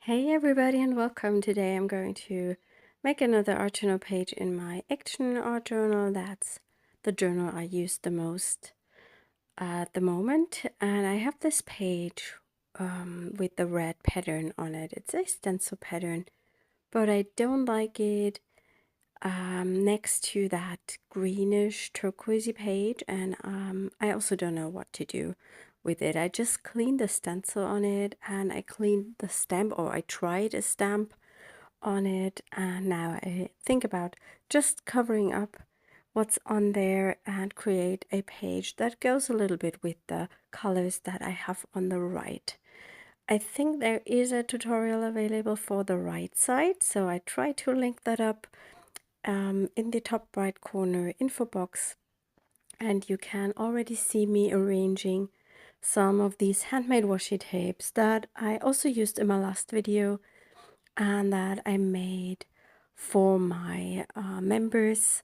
Hey everybody and welcome. Today I'm going to make another art journal page in my Action art journal. That's the journal I use the most at the moment. And I have this page with the red pattern on it. It's a stencil pattern, but I don't like it next to that greenish turquoisey page. And I also don't know what to do with it. I just cleaned the stencil on it and I cleaned the stamp, or I tried a stamp on it, and now I think about just covering up what's on there and create a page that goes a little bit with the colors that I have on the right. I think there is a tutorial available for the right side, so I try to link that up in the top right corner info box, and you can already see me arranging some of these handmade washi tapes that I also used in my last video and that I made for my members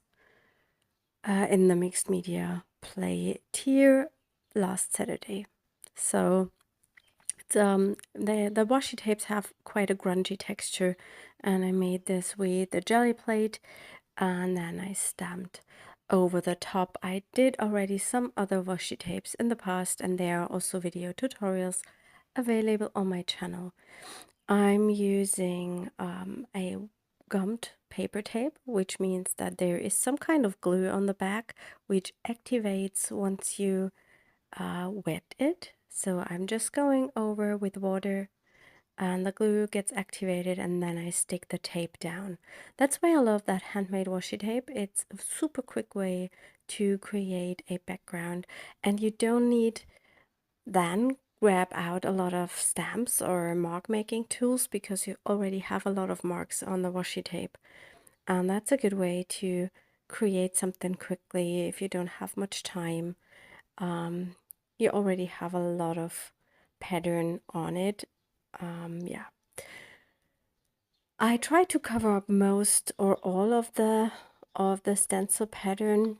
in the mixed media play tier last Saturday. So the washi tapes have quite a grungy texture, and I made this with the jelly plate and then I stamped over the top. I did already some other washi tapes in the past, and there are also video tutorials available on my channel. I'm using a gummed paper tape, which means that there is some kind of glue on the back which activates once you wet it. So I'm just going over with water and the glue gets activated, and then I stick the tape down. That's why I love that handmade washi tape. It's a super quick way to create a background, and you don't need then grab out a lot of stamps or mark making tools because you already have a lot of marks on the washi tape. And that's a good way to create something quickly if you don't have much time. You already have a lot of pattern on it. Yeah. I try to cover up most or all of the stencil pattern.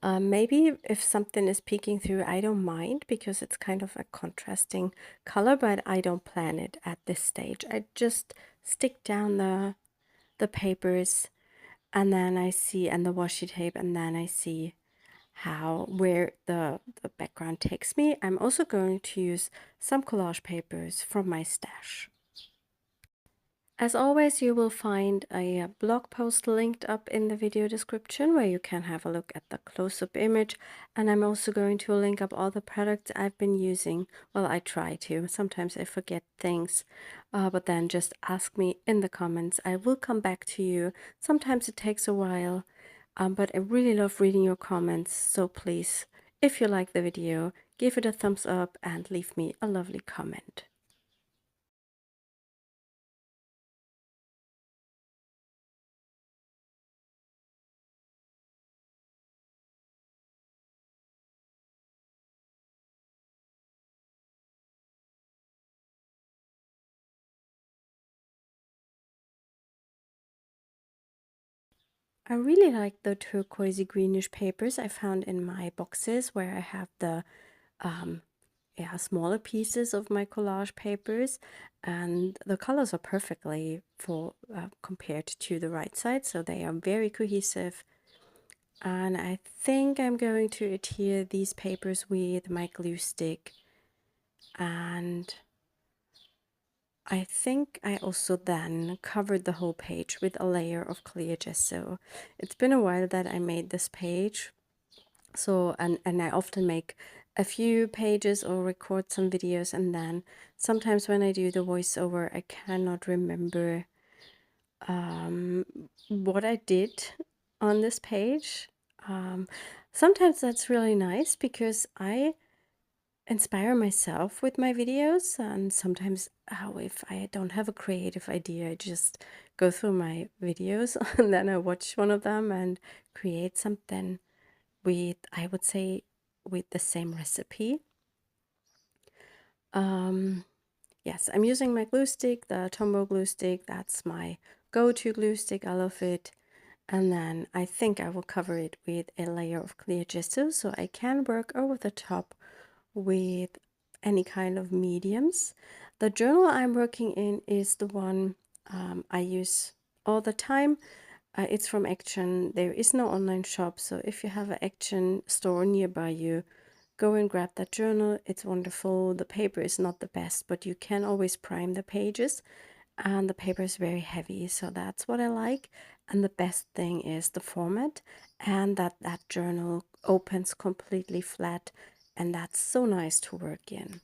Maybe if something is peeking through, I don't mind because it's kind of a contrasting color, but I don't plan it at this stage. I just stick down the papers and then I see, and the washi tape, and then I see where the background takes me. I'm also going to use some collage papers from my stash. As always, you will find a blog post linked up in the video description where you can have a look at the close-up image, and I'm also going to link up all the products I've been using. Well, I try to. Sometimes I forget things, but then just ask me in the comments. I will come back to you. Sometimes it takes a while, but I really love reading your comments, so please, if you like the video, give it a thumbs up and leave me a lovely comment. I really like the turquoisey greenish papers I found in my boxes where I have the smaller pieces of my collage papers, and the colors are perfectly for compared to the right side, so they are very cohesive. And I think I'm going to adhere these papers with my glue stick, and I think I also then covered the whole page with a layer of clear gesso. It's been a while that I made this page, so and I often make a few pages or record some videos, and then sometimes when I do the voiceover I cannot remember what I did on this page. Sometimes that's really nice because I inspire myself with my videos, and sometimes if I don't have a creative idea, I just go through my videos and then I watch one of them and create something with, I would say, with the same recipe. Yes, I'm using my glue stick, the Tombow glue stick. That's my go-to glue stick. I love it. And then I think I will cover it with a layer of clear gesso so I can work over the top with any kind of mediums. The journal I'm working in is the one I use all the time. It's from Action. There is no online shop, so if you have an Action store nearby you, go and grab that journal. It's wonderful. The paper is not the best, but you can always prime the pages, and the paper is very heavy, so that's what I like. And the best thing is the format, and that journal opens completely flat, and that's so nice to work in.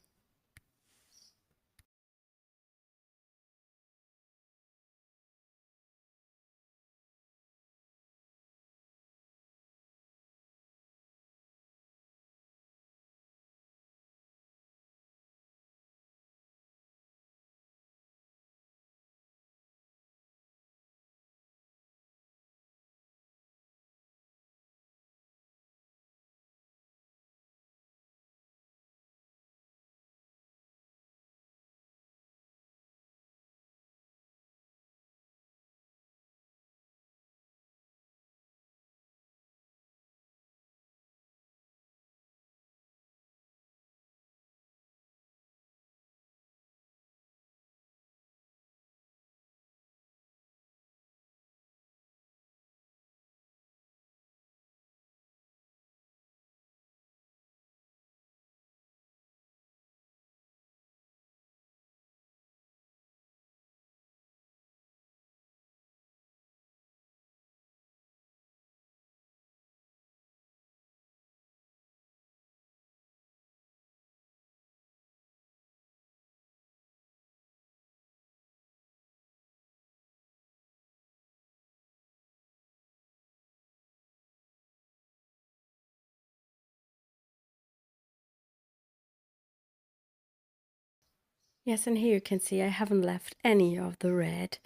Yes, and here you can see I haven't left any of the red,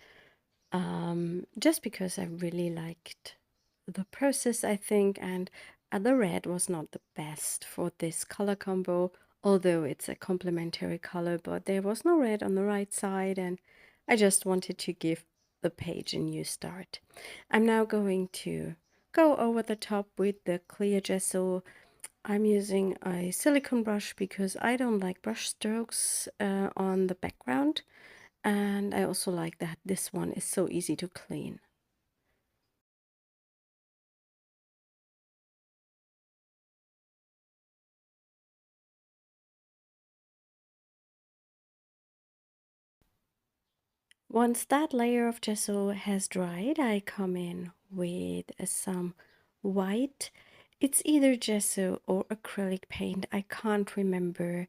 just because I really liked the process, I think, and the red was not the best for this color combo, although it's a complementary color, but there was no red on the right side, and I just wanted to give the page a new start. I'm now going to go over the top with the clear gesso. I'm using a silicone brush because I don't like brush strokes on the background, and I also like that this one is so easy to clean. Once that layer of gesso has dried, I come in with some white. It's either gesso or acrylic paint, I can't remember.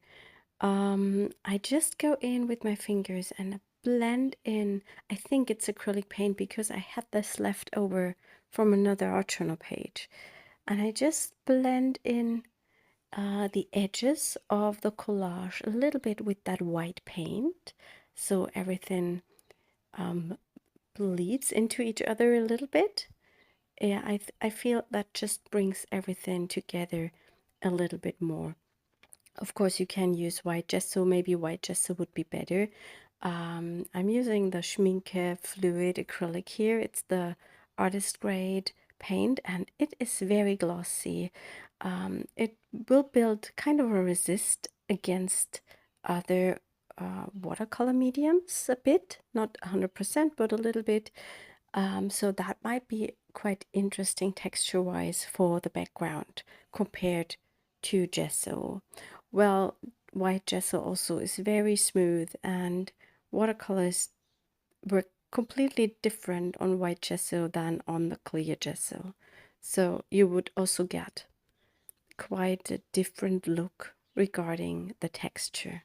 I just go in with my fingers and blend in. I think it's acrylic paint because I had this left over from another art journal page. And I just blend in the edges of the collage a little bit with that white paint, so everything bleeds into each other a little bit. Yeah, I feel that just brings everything together a little bit more. Of course, you can use white gesso. Maybe white gesso would be better. I'm using the Schminke Fluid Acrylic here. It's the artist grade paint, and it is very glossy. It will build kind of a resist against other watercolor mediums a bit, not 100%, but a little bit. So that might be quite interesting texture-wise for the background compared to gesso. Well, white gesso also is very smooth, and watercolors were completely different on white gesso than on the clear gesso. So you would also get quite a different look regarding the texture.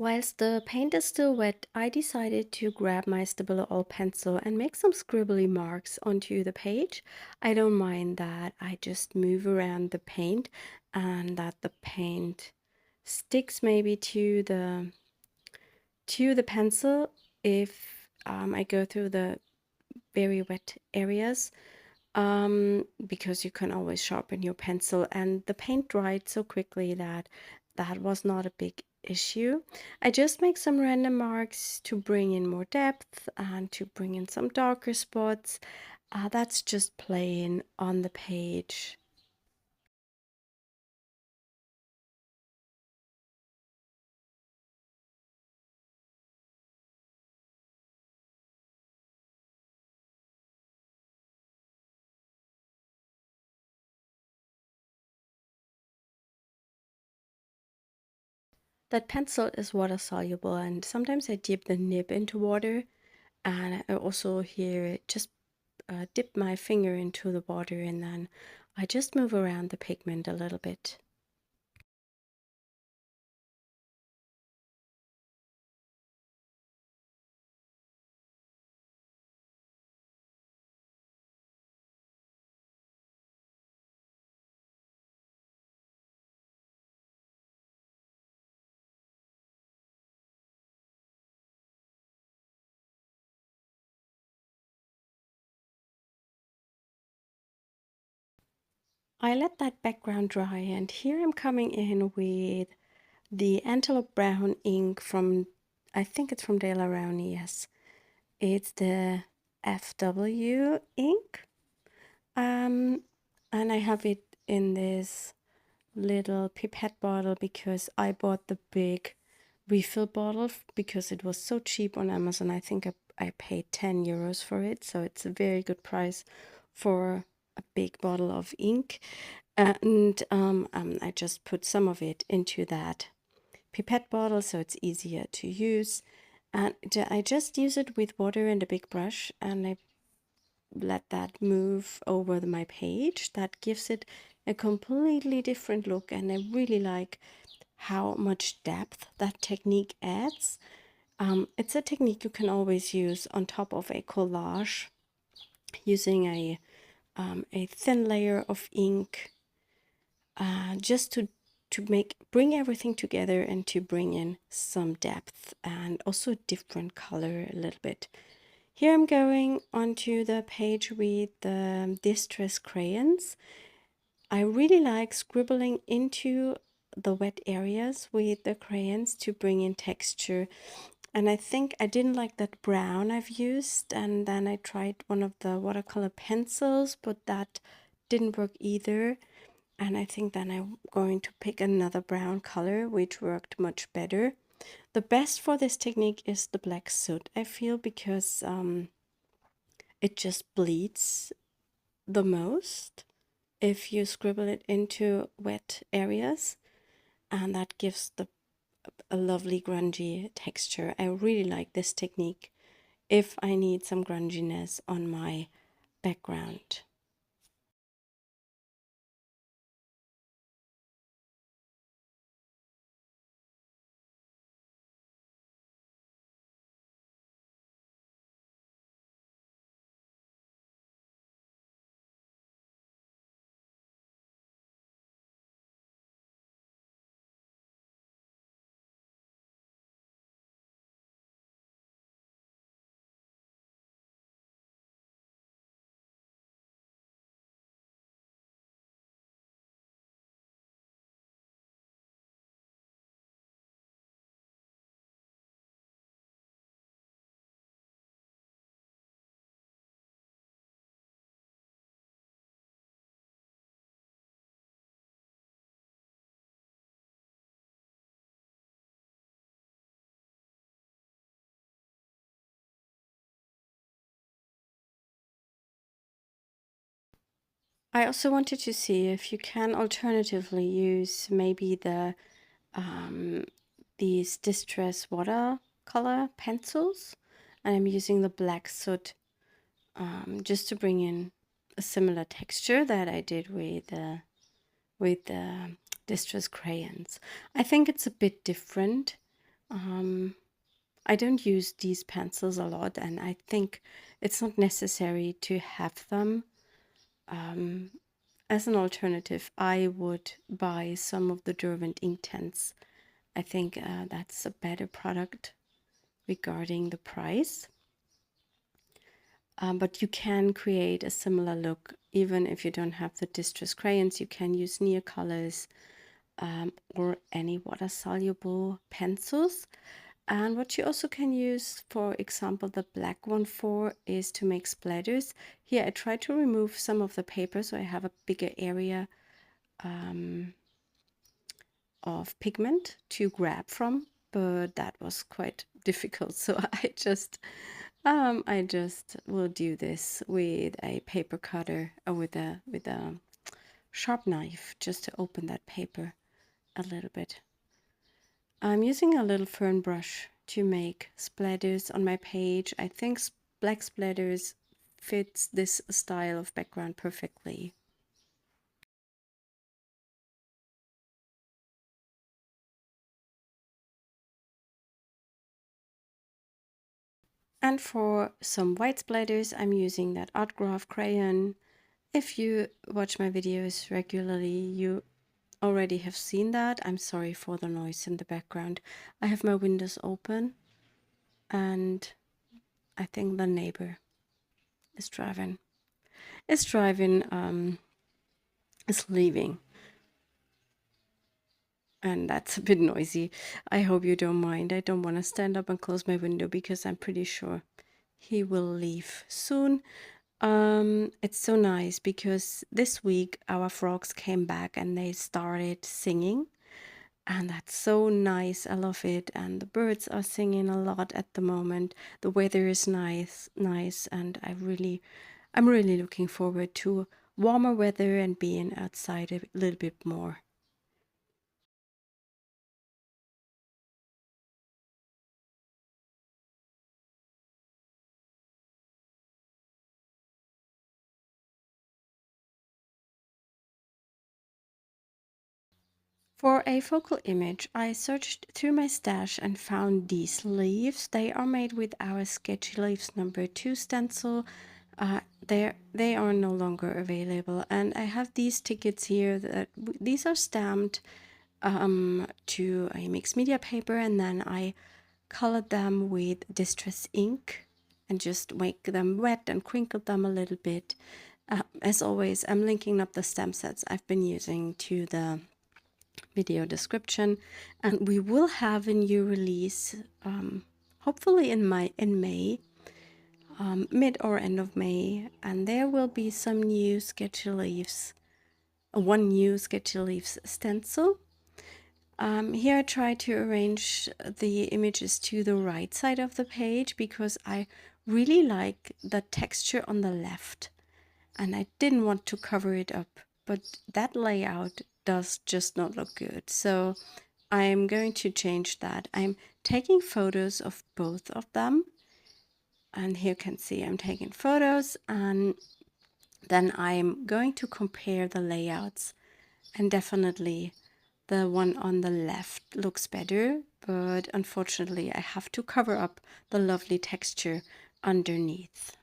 Whilst the paint is still wet, I decided to grab my Stabilo All pencil and make some scribbly marks onto the page. I don't mind that I just move around the paint and that the paint sticks maybe to the pencil if I go through the very wet areas, because you can always sharpen your pencil, and the paint dried so quickly that that was not a big issue. I just make some random marks to bring in more depth and to bring in some darker spots. That's just plain on the page. That pencil is water soluble, and sometimes I dip the nib into water, and I also here just dip my finger into the water, and then I just move around the pigment a little bit. I let that background dry, and here I'm coming in with the Antelope Brown ink from, I think it's from De La Rowney, yes. It's the FW ink. And I have it in this little pipette bottle because I bought the big refill bottle because it was so cheap on Amazon. I think I paid 10 euros for it, so it's a very good price for a big bottle of ink. And I just put some of it into that pipette bottle so it's easier to use. And I just use it with water and a big brush, and I let that move over my page. That gives it a completely different look, and I really like how much depth that technique adds. It's a technique you can always use on top of a collage using a thin layer of ink, just to bring everything together and to bring in some depth and also different color a little bit. Here I'm going onto the page with the distress crayons. I really like scribbling into the wet areas with the crayons to bring in texture. And I think I didn't like that brown I've used, and then I tried one of the watercolor pencils, but that didn't work either. And I think then I'm going to pick another brown color, which worked much better. The best for this technique is the black soot, I feel, because it just bleeds the most if you scribble it into wet areas, and that gives a lovely grungy texture. I really like this technique if I need some grunginess on my background. I also wanted to see if you can alternatively use maybe these distress watercolor pencils, and I'm using the black soot just to bring in a similar texture that I did with the distress crayons. I think it's a bit different. I don't use these pencils a lot, and I think it's not necessary to have them. As an alternative, I would buy some of the Derwent Inktense. I think that's a better product regarding the price. but you can create a similar look even if you don't have the distress crayons. You can use near colors or any water soluble pencils. And what you also can use, for example, the black one for, is to make splatters. Here I try to remove some of the paper so I have a bigger area of pigment to grab from, but that was quite difficult. So I just will do this with a paper cutter or with a sharp knife just to open that paper a little bit. I'm using a little fern brush to make splatters on my page. I think black splatters fits this style of background perfectly. And for some white splatters, I'm using that art graph crayon. If you watch my videos regularly, you already have seen that. I'm sorry for the noise in the background. I have my windows open and I think the neighbor is driving. Is leaving. And that's a bit noisy. I hope you don't mind. I don't want to stand up and close my window because I'm pretty sure he will leave soon. It's so nice because this week our frogs came back and they started singing, and that's so nice. I love it. And the birds are singing a lot at the moment. The weather is nice, and I'm really looking forward to warmer weather and being outside a little bit more. For a focal image, I searched through my stash and found these leaves. They are made with our Sketchy Leaves #2 stencil. They are no longer available, and I have these tickets here. These are stamped to a mixed media paper, and then I colored them with distress ink and just make them wet and crinkled them a little bit. As always, I'm linking up the stamp sets I've been using to the video description, and we will have a new release hopefully in May, mid or end of May, and there will be some new Sketchy Leaves, one new Sketchy Leaves stencil. Here I try to arrange the images to the right side of the page because I really like the texture on the left and I didn't want to cover it up, but that layout does just not look good. So I'm going to change that. I'm taking photos of both of them. And here you can see I'm taking photos, and then I'm going to compare the layouts. And definitely the one on the left looks better, but unfortunately I have to cover up the lovely texture underneath.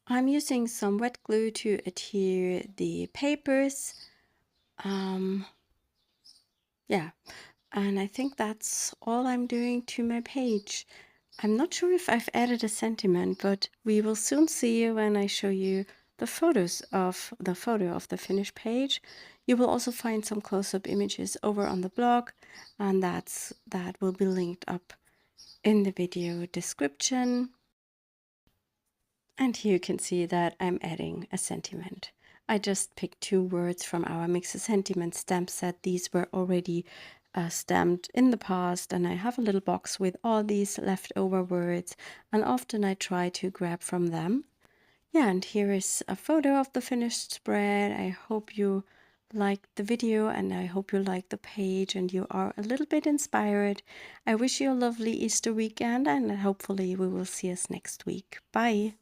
I'm using some wet glue to adhere the papers. Yeah, and I think that's all I'm doing to my page. I'm not sure if I've added a sentiment, but we will soon see when I show you the photos of the photo of the finished page. You will also find some close-up images over on the blog, and that will be linked up in the video description. And here you can see that I'm adding a sentiment. I just picked 2 words from our Mix a Sentiment stamp set. These were already stamped in the past, and I have a little box with all these leftover words, and often I try to grab from them. Yeah, and here is a photo of the finished spread. I hope you liked the video, and I hope you liked the page and you are a little bit inspired. I wish you a lovely Easter weekend, and hopefully we will see us next week. Bye!